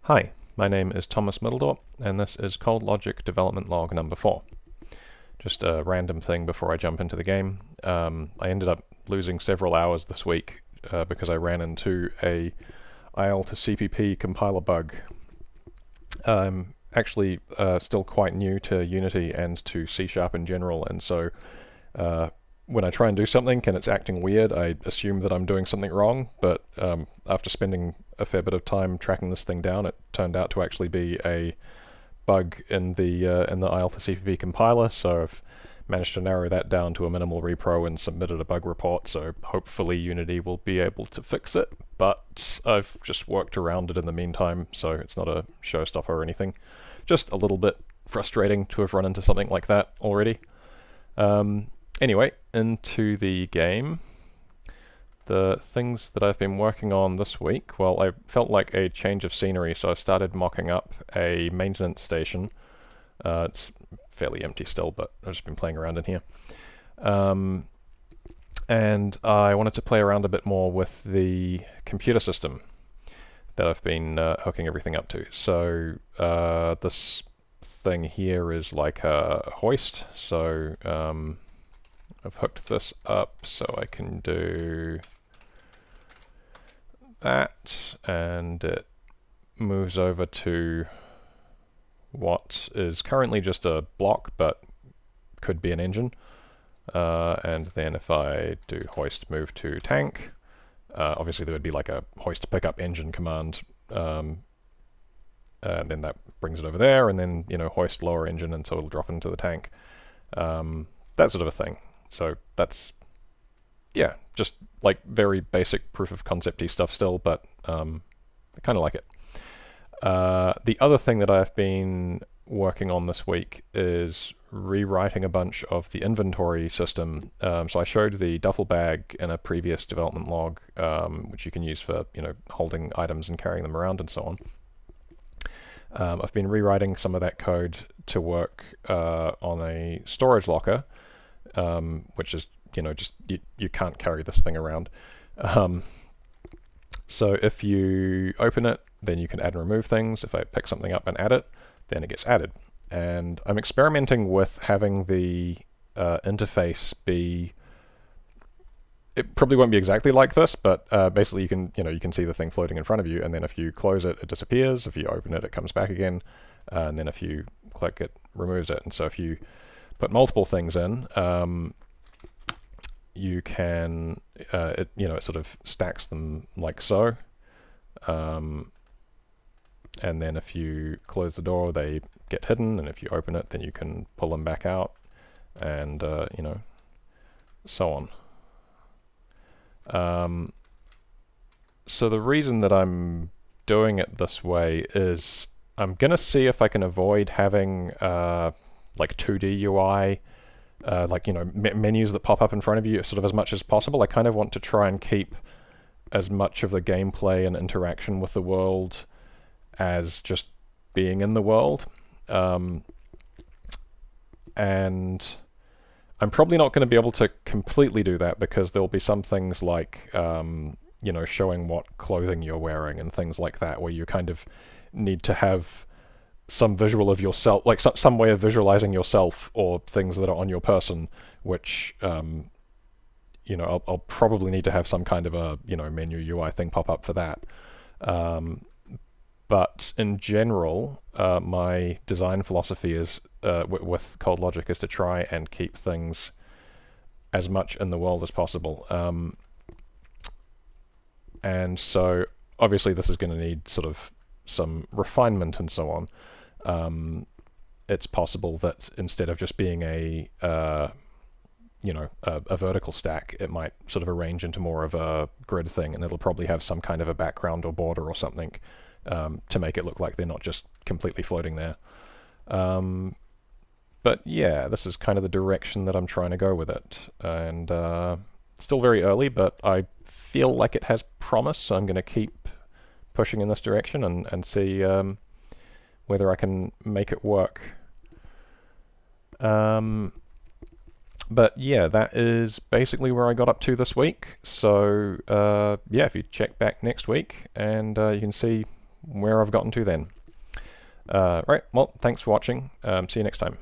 Hi, my name is Thomas Middledorp, and this is ColdLogic Development Log number 4. Just a random thing before I jump into the game. I ended up losing several hours this week because I ran into a IL to CPP compiler bug. I'm actually still quite new to Unity and to C# in general, and so when I try and do something and it's acting weird, I assume that I'm doing something wrong, but after spending a fair bit of time tracking this thing down, it turned out to actually be a bug in the IL to CPP compiler, so I've managed to narrow that down to a minimal repro and submitted a bug report, so hopefully Unity will be able to fix it, but I've just worked around it in the meantime, so it's not a showstopper or anything. Just a little bit frustrating to have run into something like that already. Anyway, into the game. The things that I've been working on this week, well, I felt like a change of scenery, so I've started mocking up a maintenance station. It's fairly empty still, but I've just been playing around in here. And I wanted to play around a bit more with the computer system that I've been hooking everything up to. So this thing here is like a hoist, so I've hooked this up so I can do that, and it moves over to what is currently just a block but could be an engine. And then if I do hoist move to tank, obviously there would be like a hoist pickup engine command, and then that brings it over there, and then hoist lower engine, and so it'll drop into the tank. That sort of a thing. So that's, yeah, just like very basic proof of concept-y stuff still, but I kind of like it. The other thing that I've been working on this week is rewriting a bunch of the inventory system. So I showed the duffel bag in a previous development log, which you can use for holding items and carrying them around and so on. I've been rewriting some of that code to work on a storage locker, which is just you can't carry this thing around. So if you open it, then you can add and remove things. If I pick something up and add it, then it gets added. And I'm experimenting with having the interface be. It probably won't be exactly like this, but basically you can see the thing floating in front of you, and then if you close it, it disappears. If you open it, it comes back again, and then if you click it, removes it. And so if you put multiple things in, you can it sort of stacks them like so, and then if you close the door, they get hidden, and if you open it, then you can pull them back out, and so on. So the reason that I'm doing it this way is I'm gonna see if I can avoid having like 2D UI, like menus that pop up in front of you sort of as much as possible. I kind of want to try and keep as much of the gameplay and interaction with the world as just being in the world. And I'm probably not going to be able to completely do that because there'll be some things like showing what clothing you're wearing and things like that, where you kind of need to have some visual of yourself, like some way of visualizing yourself or things that are on your person, which I'll probably need to have some kind of a menu UI thing pop up for that. But in general, my design philosophy is with ColdLogic is to try and keep things as much in the world as possible. And so obviously this is going to need sort of some refinement and so on. It's possible that instead of just being a vertical stack, it might sort of arrange into more of a grid thing, and it'll probably have some kind of a background or border or something to make it look like they're not just completely floating there. But yeah, this is kind of the direction that I'm trying to go with it, and still very early, but I feel like it has promise, so I'm going to keep pushing in this direction and see whether I can make it work. But yeah, that is basically where I got up to this week. So yeah, if you check back next week, and you can see where I've gotten to then. Right, well, thanks for watching. See you next time.